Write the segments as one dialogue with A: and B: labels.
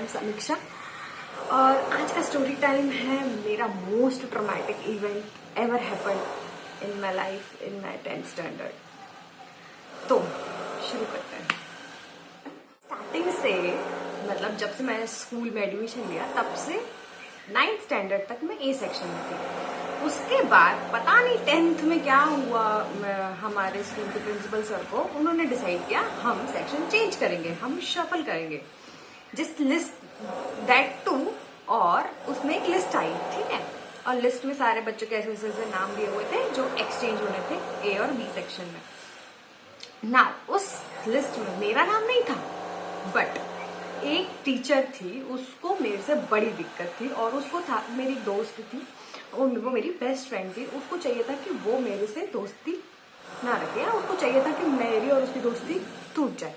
A: नाम समीक्षा और आज का स्टोरी टाइम है मेरा most traumatic event ever happen in my life in my 10th standard. तो शुरू करते हैं। स्टार्टिंग से मतलब जब से मैंने स्कूल में एडमिशन लिया तब से 9th स्टैंडर्ड तक मैं ए सेक्शन में थी। उसके बाद पता नहीं 10th में क्या हुआ, हमारे स्कूल के प्रिंसिपल सर को उन्होंने डिसाइड किया हम सेक्शन चेंज करेंगे, हम शफल करेंगे जिस लिस्ट दैट टू। और उसमें एक लिस्ट आई, ठीक है, और लिस्ट में सारे बच्चों के ऐसे ऐसे नाम दिए हुए थे जो एक्सचेंज होने थे ए और बी सेक्शन में ना। उस लिस्ट में मेरा नाम नहीं था, बट एक टीचर थी, उसको मेरे से बड़ी दिक्कत थी और उसको था, मेरी दोस्त थी वो मेरी बेस्ट फ्रेंड थी, उसको चाहिए था कि वो मेरे से दोस्ती ना रखे, उसको चाहिए था कि मेरी और उसकी दोस्ती टूट जाए।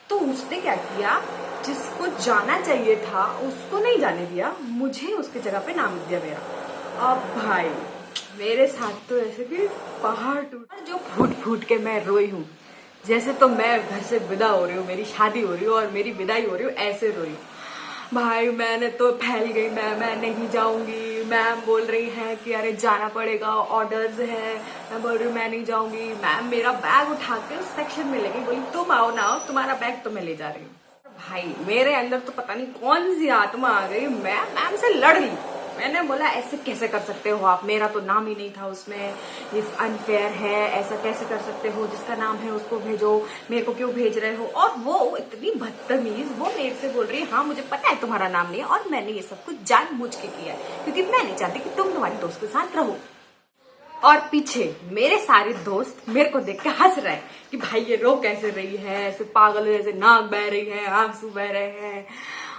A: तो उसने क्या किया, जिसको जाना चाहिए था उसको नहीं जाने दिया, मुझे उसकी जगह पे नाम दिया मेरा। अब भाई मेरे साथ तो ऐसे कि पहाड़ टूटा, जो फूट फूट के मैं रोई हूँ। जैसे तो मैं घर से विदा हो रही हूँ, मेरी शादी हो रही हो और मेरी विदाई हो रही हो, ऐसे रोई हूँ भाई। मैंने तो फैल गई, मैं नहीं जाऊंगी। मैम बोल रही है कि अरे जाना पड़ेगा, ऑर्डर्स है। मैं बोल रही हूँ मैं नहीं जाऊंगी। मैम मेरा बैग उठा के उस सेक्शन में ले गई, बोली तुम आओ ना आओ, तुम्हारा बैग तो मैं ले जा रही हूँ। भाई मेरे अंदर तो पता नहीं कौन सी आत्मा आ गई, मैं मैम से लड़ ली। मैंने बोला ऐसे कैसे कर सकते हो आप, मेरा तो नाम ही नहीं था उसमें, ये अनफेयर है, ऐसा कैसे कर सकते हो, जिसका नाम है उसको भेजो, मेरे को क्यों भेज रहे हो। और वो इतनी बदतमीज, वो मेरे से बोल रही है हाँ मुझे पता है तुम्हारा नाम नहीं है और मैंने ये सब कुछ जानबूझ के किया है क्योंकि मैं नहीं चाहती कि तुम तुम्हारी दोस्त के साथ रहो। और पीछे मेरे सारे दोस्त मेरे को देख के हंस रहे हैं कि भाई ये रो कैसे रही है, ऐसे पागल जैसे नाक बह रही है, आंसू बह रहे हैं।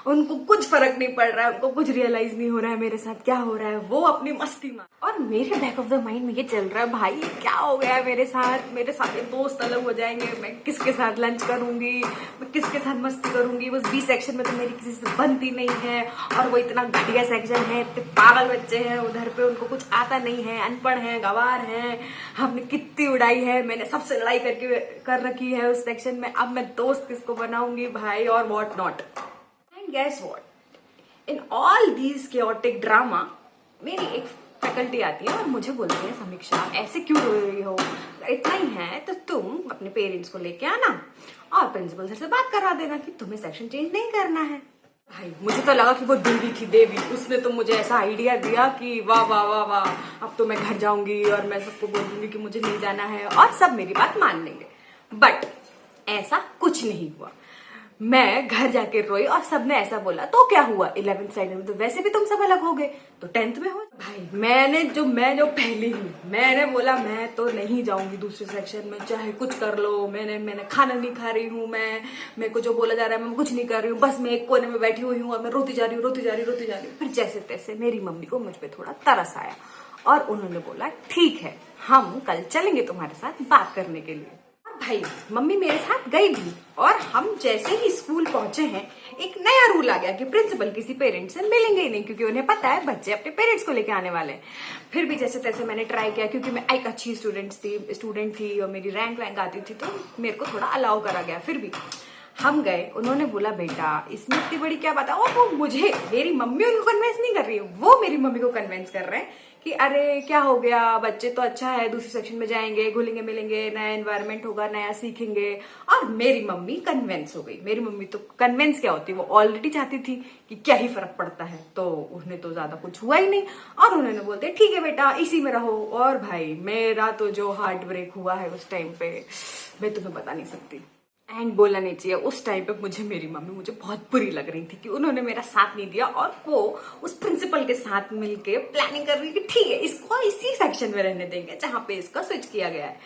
A: उनको कुछ फर्क नहीं पड़ रहा है, उनको कुछ रियलाइज नहीं हो रहा है मेरे साथ क्या हो रहा है, वो अपनी मस्ती में। और मेरे बैक ऑफ द माइंड में ये चल रहा है भाई ये क्या हो गया है मेरे साथ, मेरे सारे दोस्त अलग हो जाएंगे, मैं किसके साथ लंच करूंगी, मैं किसके साथ मस्ती करूंगी। बस बी सेक्शन में तो मेरी किसी से बनती नहीं है और वो इतना घटिया सेक्शन है, इतने पागल बच्चे हैं उधर पे, उनको कुछ आता नहीं है, अनपढ़ है, गवार है। हमने कितनी उड़ाई है, मैंने सबसे लड़ाई करके कर रखी है उस सेक्शन में, अब मैं दोस्त किसको बनाऊंगी भाई, और what not. Guess what? In all these chaotic drama, मेरी एक फैकल्टी आती है और मुझे बोलती है समीक्षा ऐसे क्यों रो रही हो, इतना ही है तो तुम अपने पेरेंट्स को लेके आना और प्रिंसिपल सर से बात करवा देना कि तुम्हें सेक्शन चेंज नहीं करना है। भाई मुझे तो लगा कि वो देवी थी, देवी, उसने तो मुझे ऐसा आइडिया दिया कि वाह वाह वाह वाह, अब तो मैं घर जाऊंगी और मैं सबको बोल दूंगी कि मुझे नहीं जाना है और सब मेरी बात मान लेंगे। बट ऐसा कुछ नहीं हुआ। मैं घर जाके रोई और सबने ऐसा बोला तो क्या हुआ, 11th स्टैंडर्ड में तो वैसे भी तुम सब अलग हो गए, तो 10th में हो। भाई मैं जो पहली हूँ, मैंने बोला मैं तो नहीं जाऊंगी दूसरे सेक्शन में, चाहे कुछ कर लो। मैंने खाना नहीं खा रही हूँ, मेरे को जो बोला जा रहा है मैं कुछ नहीं कर रही हूँ, बस मैं एक कोने में बैठी हुई हूँ और मैं रोती जा रही हूँ। फिर जैसे तैसे मेरी मम्मी को मुझ पर थोड़ा तरस आया और उन्होंने बोला ठीक है हम कल चलेंगे तुम्हारे साथ बात करने के लिए। भाई मम्मी मेरे साथ गई भी और हम जैसे ही स्कूल पहुंचे हैं एक नया रूल आ गया कि प्रिंसिपल किसी पेरेंट्स से मिलेंगे ही नहीं क्योंकि उन्हें पता है बच्चे अपने पेरेंट्स को लेके आने वाले हैं। फिर भी जैसे तैसे मैंने ट्राई किया क्योंकि मैं एक अच्छी स्टूडेंट थी और मेरी रैंक आती थी तो मेरे को थोड़ा अलाउ करा गया। फिर भी हम गए, उन्होंने बोला बेटा इसमें इतनी बड़ी क्या बात है। और वो मुझे, मेरी मम्मी उनको कन्विंस नहीं कर रही है, वो मेरी मम्मी को कन्विंस कर रहे हैं कि अरे क्या हो गया, बच्चे तो अच्छा है, दूसरे सेक्शन में जाएंगे, घुलेंगे मिलेंगे, नया एनवायरनमेंट होगा, नया सीखेंगे। और मेरी मम्मी कन्विंस हो गई। मेरी मम्मी तो कन्विंस क्या होती है, वो ऑलरेडी चाहती थी कि क्या ही फर्क पड़ता है, तो उन्हें तो ज्यादा कुछ हुआ ही नहीं और उन्होंने बोलते ठीक है बेटा इसी में रहो। और भाई मेरा तो जो हार्ट ब्रेक हुआ है उस टाइम पे मैं तुम्हें बता नहीं सकती। एंड बोलना नहीं चाहिए, उस टाइम पे मेरी मम्मी मुझे बहुत बुरी लग रही थी कि उन्होंने मेरा साथ नहीं दिया और वो उस प्रिंसिपल के साथ मिलके प्लानिंग कर रही कि ठीक है इसको इसी सेक्शन में रहने देंगे जहां पे इसका स्विच किया गया है।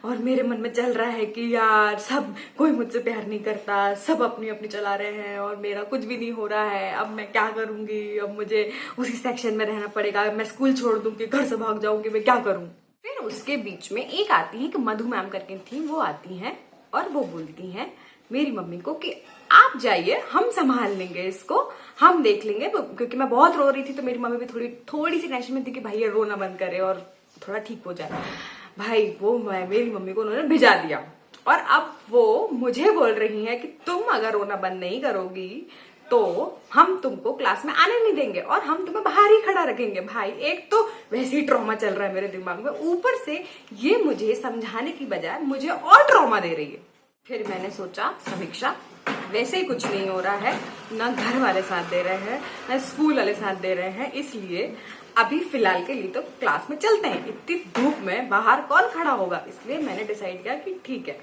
A: और मेरे मन में चल रहा है कि यार सब कोई मुझसे प्यार नहीं करता, सब अपनी अपनी चला रहे हैं और मेरा कुछ भी नहीं हो रहा है। अब मैं क्या करूंगी, अब मुझे उसी सेक्शन में रहना पड़ेगा, मैं स्कूल छोड़ दूंगी, घर से भाग जाऊंगी, मैं क्या करूं। फिर उसके बीच में एक आती है कि मधु मैम करके थी, वो आती है और वो बोलती हैं मेरी मम्मी को कि आप जाइए हम संभाल लेंगे इसको, हम देख लेंगे। क्योंकि मैं बहुत रो रही थी तो मेरी मम्मी भी थोड़ी सी टेंशन में थी कि भाई ये रोना बंद करे और थोड़ा ठीक हो जाए। भाई वो मेरी मम्मी को उन्होंने भिजा दिया और अब वो मुझे बोल रही है कि तुम अगर रोना बंद नहीं करोगी तो हम तुमको क्लास में आने नहीं देंगे और हम तुम्हें बाहर ही खड़ा रखेंगे। भाई एक तो वैसे ही ट्रॉमा चल रहा है मेरे दिमाग में, ऊपर से ये मुझे समझाने की बजाय मुझे और ट्रॉमा दे रही है। फिर मैंने सोचा समीक्षा वैसे ही कुछ नहीं हो रहा है, ना घर वाले साथ दे रहे हैं ना स्कूल वाले साथ दे रहे हैं, इसलिए अभी फिलहाल के लिए तो क्लास में चलते हैं। इतनी धूप में बाहर कौन खड़ा होगा, इसलिए मैंने डिसाइड किया कि ठीक है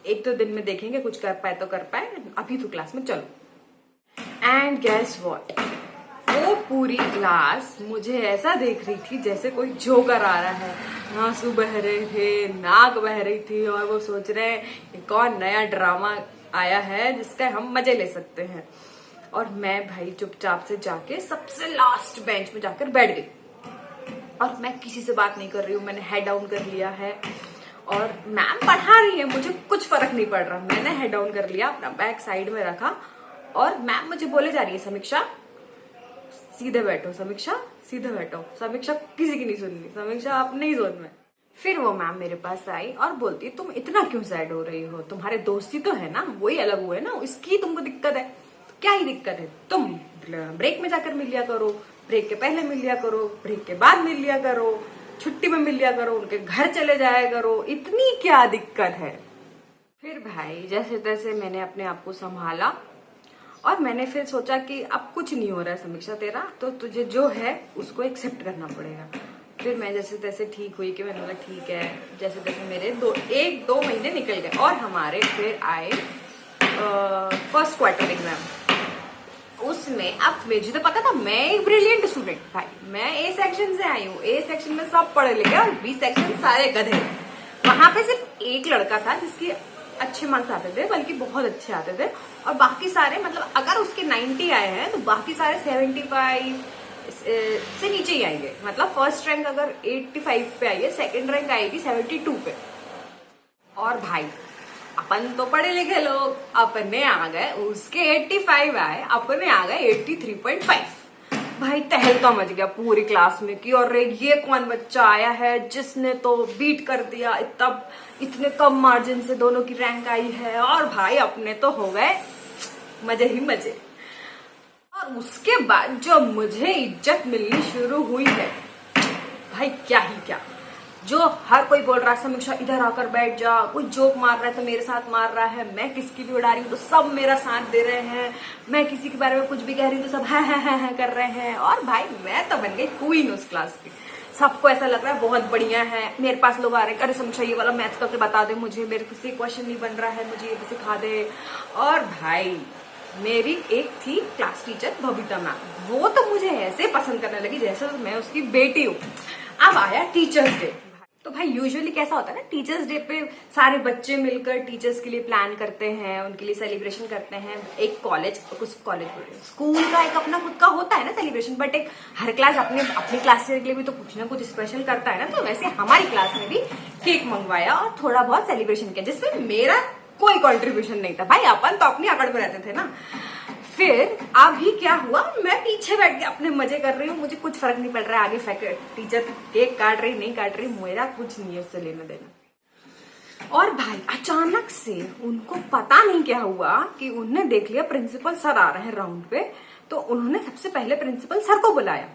A: एक तो दिन में देखेंगे, कुछ कर पाए तो कर पाए, अभी तो क्लास में चलो। एंड गेस व्हाट, वो पूरी क्लास मुझे ऐसा देख रही थी जैसे कोई जोकर आ रहा है। आंसू बह रहे थे, नाक बह रही थी और वो सोच रहे हैं कौन नया ड्रामा आया है जिसका हम मजे ले सकते हैं। और मैं भाई चुपचाप से जाके सबसे लास्ट बेंच में जाकर बैठ गई और मैं किसी से बात नहीं कर रही हूँ, मैंने हेड डाउन कर लिया है और मैम पढ़ा रही है, मुझे कुछ फर्क नहीं पड़ रहा। मैंने हेड डाउन कर लिया, अपना बैग साइड में रखा और मैम मुझे बोले जा रही है समीक्षा सीधे बैठो, समीक्षा सीधे बैठो। समीक्षा किसी की नहीं सुननी, समीक्षा अपने ही जोन में। फिर वो मैम मेरे पास आई और बोलती तुम इतना क्यों सैड हो रही हो, तुम्हारे दोस्ती तो है ना, वही अलग हुए ना, इसकी तुमको दिक्कत है। क्या ही दिक्कत है, तुम ब्रेक में जाकर मिल लिया करो, ब्रेक के पहले मिल लिया करो, ब्रेक के बाद मिल लिया करो, छुट्टी में मिल लिया करो, उनके घर चले जाया करो, इतनी क्या दिक्कत है। फिर भाई जैसे तैसे मैंने अपने आप को संभाला और मैंने फिर सोचा कि अब कुछ नहीं हो रहा है समीक्षा तेरा, तो तुझे जो है उसको एक्सेप्ट करना पड़ेगा। फिर मैं जैसे तैसे ठीक हुई कि मैंने बोला ठीक है, जैसे तैसे मेरे 1-2 महीने निकल गए और हमारे फिर आए फर्स्ट क्वार्टर एग्जाम। उसमें अब मुझे तो पता था मैं एक ब्रिलियंट स्टूडेंट, भाई मैं ए सेक्शन से आई हूँ, ए सेक्शन में सब पढ़े लिखे और बी सेक्शन सारे गधे। वहां पे सिर्फ एक लड़का था जिसकी अच्छे मार्क्स आते थे, बल्कि बहुत अच्छे आते थे, और बाकी सारे मतलब अगर उसके 90 आए हैं तो बाकी सारे 75 से नीचे ही आएंगे। मतलब फर्स्ट रैंक अगर 85 पे आई है, सेकंड रैंक आएगी 72 पे। और भाई अपन तो पढ़े लिखे लोग, अपने आ गए, उसके 85 आए, अपने आ गए 83.5। भाई तहलका मच गया पूरी क्लास में कि और ये कौन बच्चा आया है जिसने तो बीट कर दिया, इतने कम मार्जिन से दोनों की रैंक आई है। और भाई अपने तो हो गए मजे ही मजे। और उसके बाद जो मुझे इज्जत मिलनी शुरू हुई है, भाई क्या ही क्या, जो हर कोई बोल रहा है समीक्षा इधर आकर बैठ जा, कोई जोक मार रहा है तो मेरे साथ मार रहा है, मैं किसकी भी उड़ा रही हूँ तो सब मेरा साथ दे रहे हैं, मैं किसी के बारे में कुछ भी कह रही हूँ तो सब है कर रहे हैं। और भाई मैं तो बन गई क्वीन उस क्लास की। सबको ऐसा लग रहा है बहुत बढ़िया है। मेरे पास लोग आ रहे हैं, अरे समीक्षा ये वाला मैथ्स करके बता दे मुझे, मेरे किसी क्वेश्चन नहीं बन रहा है, मुझे ये भी सिखा दे। और भाई मेरी एक थी क्लास टीचर बबीता मैम, वो तो मुझे ऐसे पसंद करने लगी जैसे तो मैं उसकी बेटी हूँ। अब आया टीचर्स डे, तो भाई यूजुअली कैसा होता है ना, टीचर्स डे पे सारे बच्चे मिलकर टीचर्स के लिए प्लान करते हैं, उनके लिए सेलिब्रेशन करते हैं। एक स्कूल का एक अपना खुद का होता है ना सेलिब्रेशन, बट एक हर क्लास अपनी क्लास के लिए भी तो कुछ ना कुछ स्पेशल करता है ना। तो वैसे हमारी क्लास में भी केक मंगवाया और थोड़ा बहुत सेलिब्रेशन किया, जिसमें मेरा कोई कंट्रीब्यूशन नहीं था। भाई अपन तो अपनी अकड़ में रहते थे ना। फिर अभी क्या हुआ, मैं पीछे बैठ के अपने मजे कर रही हूँ, मुझे कुछ फर्क नहीं पड़ रहा है आगे टीचर केक काट रही नहीं काट रही, मेरा कुछ नहीं है उससे लेना देना। और भाई अचानक से उनको पता नहीं क्या हुआ कि उन्होंने देख लिया प्रिंसिपल सर आ रहे हैं राउंड पे, तो उन्होंने सबसे पहले प्रिंसिपल सर को बुलाया।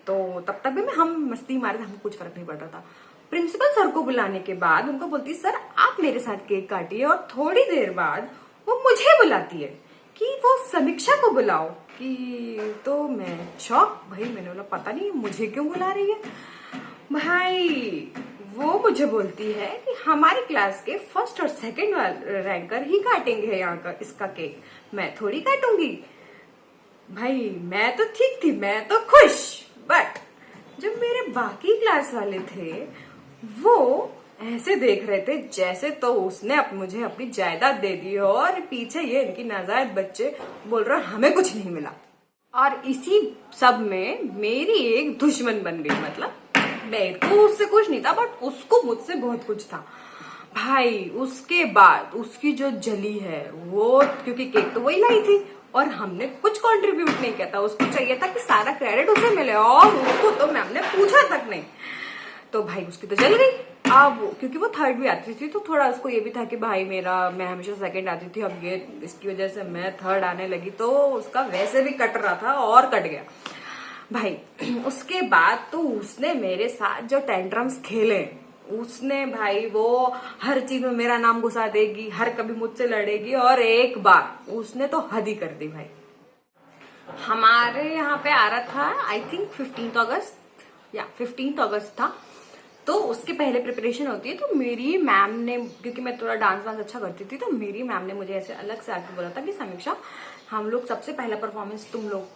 A: तो तब तक भी हम मस्ती मारे थे, हमको कुछ फर्क नहीं पड़ रहा था। प्रिंसिपल सर को बुलाने के बाद उनको बोलती सर आप मेरे साथ केक काटिए, और थोड़ी देर बाद वो मुझे बुलाती है कि वो समीक्षा को बुलाओ। कि तो मैं शॉक, भाई मैंने बोला पता नहीं मुझे क्यों बुला रही है। भाई वो मुझे बोलती है कि हमारी क्लास के फर्स्ट और सेकंड रैंकर ही काटेंगे यहाँ का इसका केक, मैं थोड़ी काटूंगी। भाई मैं तो ठीक थी, मैं तो खुश, बट जब मेरे बाकी क्लास वाले थे वो ऐसे देख रहे थे जैसे तो उसने मुझे अपनी जायदाद दे दी हो, और पीछे ये इनकी नाजायज बच्चे बोल रहे हमें कुछ नहीं मिला। और इसी सब में मेरी एक दुश्मन बन गई। मतलब मेरे को उससे कुछ नहीं था, बट उसको मुझसे बहुत कुछ था। भाई उसके बाद उसकी जो जली है वो, क्योंकि केक तो वही लाई थी और हमने कुछ कंट्रीब्यूट नहीं किया था, उसको चाहिए था कि सारा क्रेडिट उसे मिले, और उसको तो मैम ने पूछा तक नहीं। तो भाई उसकी तो जल गई। अब क्योंकि वो थर्ड भी आती थी तो थोड़ा उसको ये भी था कि भाई मैं हमेशा सेकंड आती थी, अब ये इसकी वजह से मैं थर्ड आने लगी, तो उसका वैसे भी कट रहा था और कट गया भाई। उसके बाद तो उसने मेरे साथ जो टेंट्रम्स खेले, उसने भाई वो हर चीज में मेरा नाम घुसा देगी, हर कभी मुझसे लड़ेगी, और एक बार उसने तो हद ही कर दी भाई। हमारे यहाँ पे आ रहा था आई थिंक 15 अगस्त या 15 अगस्त था, तो उसके पहले प्रिपरेशन होती है। तो मेरी मैम ने, क्योंकि मैं थोड़ा डांस वांस अच्छा करती थी, तो मेरी मैम ने मुझे ऐसे अलग से आके बोला था कि समीक्षा, हम लोग सबसे पहला परफॉर्मेंस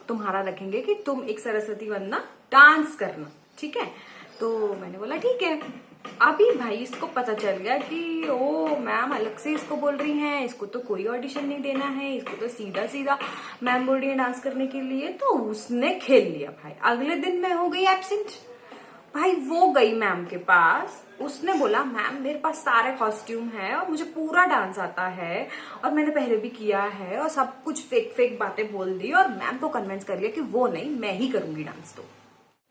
A: तुम्हारा रखेंगे कि तुम एक सरस्वती वंदना डांस करना, ठीक है। तो मैंने बोला ठीक है। अभी भाई इसको पता चल गया कि ओ मैम अलग से इसको बोल रही हैं, इसको तो कोई ऑडिशन नहीं देना है, इसको तो सीधा सीधा मैम बोल रही है डांस करने के लिए। तो उसने खेल लिया भाई। अगले दिन मैं हो गई एब्सेंट भाई। वो गई मैम के पास, उसने बोला मैम मेरे पास सारे कॉस्ट्यूम है और मुझे पूरा डांस आता है और मैंने पहले भी किया है, और सब कुछ फेक फेक बातें बोल दी और मैम को कन्विंस कर लिया कि वो नहीं, मैं ही करूंगी डांस। तो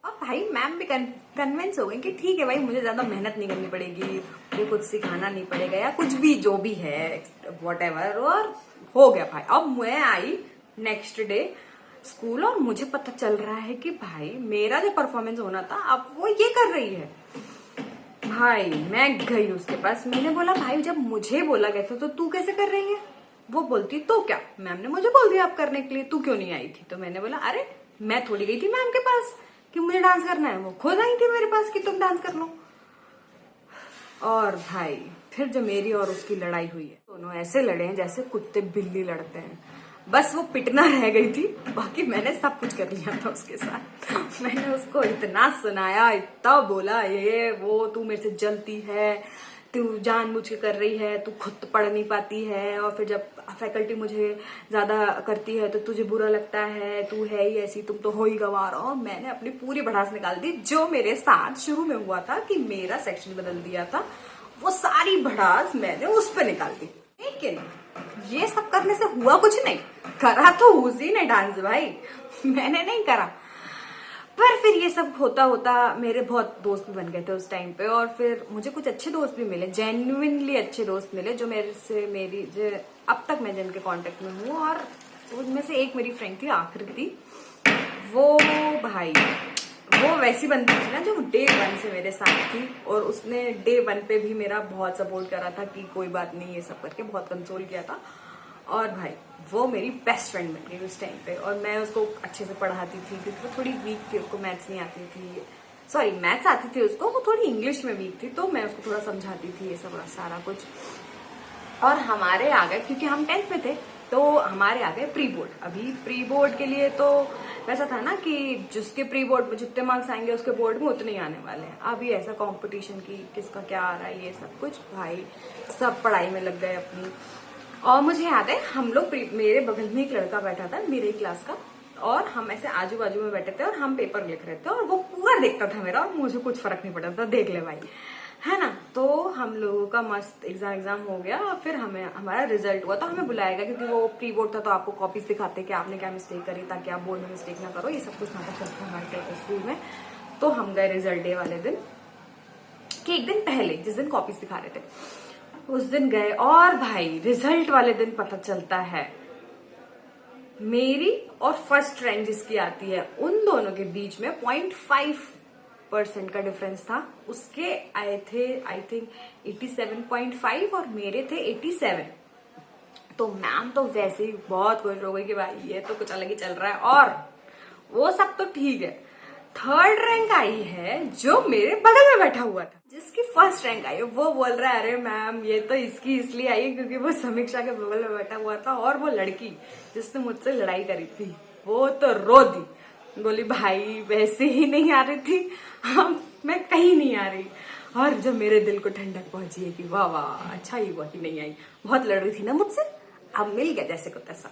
A: और भाई मैम भी कन्विंस हो गई कि ठीक है भाई, मुझे ज्यादा मेहनत नहीं करनी पड़ेगी, मुझे कुछ सिखाना नहीं पड़ेगा या कुछ भी जो भी है व्हाटएवर, और हो गया भाई। अब मैं आई नेक्स्ट डे स्कूल और मुझे पता चल रहा है कि भाई मेरा जो परफॉर्मेंस होना था अब वो ये कर रही है। भाई मैं गई उसके पास, मैंने बोला भाई जब मुझे बोला गया था तो तू कैसे कर रही है? वो बोलती तो क्या, मैम ने मुझे बोल दिया आप करने के लिए, तू क्यों नहीं आई थी? तो मैंने बोला अरे मैं थोड़ी गई थी मैम के पास कि मुझे डांस करना है, वो खुद आई थी मेरे पास कि तुम डांस कर लो। और भाई फिर जब मेरी और उसकी लड़ाई हुई है, दोनों ऐसे लड़े हैं जैसे कुत्ते बिल्ली लड़ते हैं। बस वो पिटना रह गई थी, बाकी मैंने सब कुछ कर लिया था उसके साथ। मैंने उसको इतना सुनाया, इतना बोला ये वो, तू मेरे से जलती है, तू जानबूझ के कर रही है, तू खुद पढ़ नहीं पाती है, और फिर जब फैकल्टी मुझे ज्यादा करती है तो तुझे बुरा लगता है, तू है ही ऐसी, तुम तो हो ही गंवार। और मैंने अपनी पूरी भड़ास निकाल दी जो मेरे साथ शुरू में हुआ था कि मेरा सेक्शन बदल दिया था, वो सारी भड़ास मैंने उस पर निकाल दी। लेकिन ये सब करने से हुआ कुछ नहीं, करा तो उसी ने डांस भाई, मैंने नहीं करा। पर फिर ये सब होता होता मेरे बहुत दोस्त भी बन गए थे उस टाइम पे, और फिर मुझे कुछ अच्छे दोस्त भी मिले, जेन्युइनली अच्छे दोस्त मिले जो मेरे से अब तक मैं जिनके कांटेक्ट में हूँ। और उनमें से एक मेरी फ्रेंड थी आकृति, वो भाई वो वैसी बनती थी ना जो डे 1 से मेरे साथ थी, और उसने डे 1 पे भी मेरा बहुत सपोर्ट करा था कि कोई बात नहीं, ये सब करके बहुत कंसोल किया था। और भाई वो मेरी बेस्ट फ्रेंड बन गई उस टाइम पे, और मैं उसको अच्छे से पढ़ाती थी क्योंकि वो थोड़ी वीक थी, उसको मैथ्स नहीं आती थी, सॉरी मैथ्स आती थी उसको, वो थोड़ी इंग्लिश में वीक थी, तो मैं उसको थोड़ा समझाती थी ये सब सारा कुछ। और हमारे आ गए, क्योंकि हम 10th में थे, तो हमारे आ गए प्री बोर्ड। अभी प्री बोर्ड के लिए तो वैसा था ना कि जिसके प्री बोर्ड में जितने मार्क्स आएंगे उसके बोर्ड में उतने ही आने वाले हैं। अभी ऐसा कंपटीशन की किसका क्या आ रहा है ये सब कुछ, भाई सब पढ़ाई में लग गए अपनी। और मुझे याद है हम लोग, मेरे बगल में एक लड़का बैठा था मेरे क्लास का, और हम ऐसे आजू बाजू में बैठे थे और हम पेपर लिख रहे थे, और वो पूरा देखता था मेरा, और मुझे कुछ फर्क नहीं पड़ता था, देख ले भाई, है ना। तो हम लोगों का मस्त एग्जाम हो गया, फिर हमारा रिजल्ट हुआ, तो हमें बुलाया गया क्योंकि वो प्री बोर्ड था, तो आपको कॉपीज दिखाते कि आपने क्या मिस्टेक करी ताकि आप बोर्ड में मिस्टेक ना करो, ये सब कुछ नाटक चलता हमारे स्कूल में। तो हम गए रिजल्ट डे वाले दिन कि एक दिन पहले, जिस दिन कॉपीज दिखा रहे थे उस दिन गए, और भाई रिजल्ट वाले दिन पता चलता है मेरी और फर्स्ट रैंक जिसकी आती है उन दोनों के बीच में 0.5% का डिफरेंस था। उसके आए थे आई थिंक 87.5 और मेरे थे 87। तो मैम तो वैसे ही बहुत खुश हो गई कि भाई ये तो कुछ अलग ही चल रहा है, और वो सब तो ठीक है, थर्ड रैंक आई है जो मेरे बगल में बैठा हुआ था, जिसकी फर्स्ट रैंक आई है वो बोल रहा है अरे मैम ये तो इसकी इसलिए आई है क्योंकि वो समीक्षा के बगल में बैठा हुआ था, और वो लड़की जिसने मुझसे लड़ाई करी थी वो तो रो दी, बोली भाई वैसे ही नहीं आ रही थी, हम मैं कहीं नहीं आ रही। और जब मेरे दिल को ठंडक पहुंची है कि वाह वाह अच्छा ही हुआ कि नहीं आई, बहुत लड़ रही थी ना मुझसे, अब मिल गया जैसे को तैसा।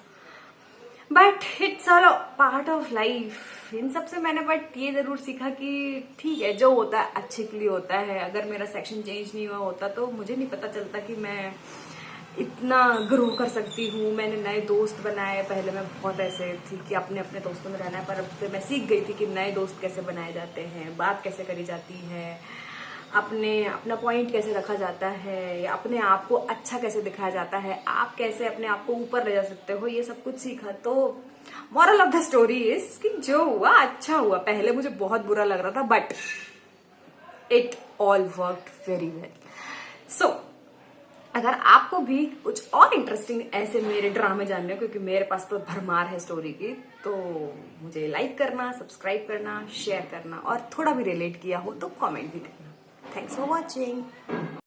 A: But it's all part of life. इन सब से मैंने बट ये जरूर सीखा कि ठीक है जो होता है अच्छे के लिए होता है। अगर मेरा सेक्शन चेंज नहीं हुआ होता तो मुझे नहीं पता चलता कि मैं इतना ग्रो कर सकती हूँ। मैंने नए दोस्त बनाए, पहले मैं बहुत ऐसे थी कि अपने अपने दोस्तों में रहना है, पर अब फिर मैं सीख गई थी कि नए दोस्त कैसे बनाए जाते हैं, बात कैसे करी जाती है, अपना पॉइंट कैसे रखा जाता है, या अपने आप को अच्छा कैसे दिखाया जाता है, आप कैसे अपने आप को ऊपर ले जा सकते हो, ये सब कुछ सीखा। तो moral of the story is कि जो हुआ अच्छा हुआ। पहले मुझे बहुत बुरा लग रहा था, but it all worked very well. So अगर आपको भी कुछ और इंटरेस्टिंग ऐसे मेरे ड्रामे जानने हो, क्योंकि मेरे पास तो भरमार है स्टोरी की, तो मुझे लाइक करना, सब्सक्राइब करना, शेयर करना, और थोड़ा भी रिलेट किया हो तो कमेंट भी करना। Thanks for watching.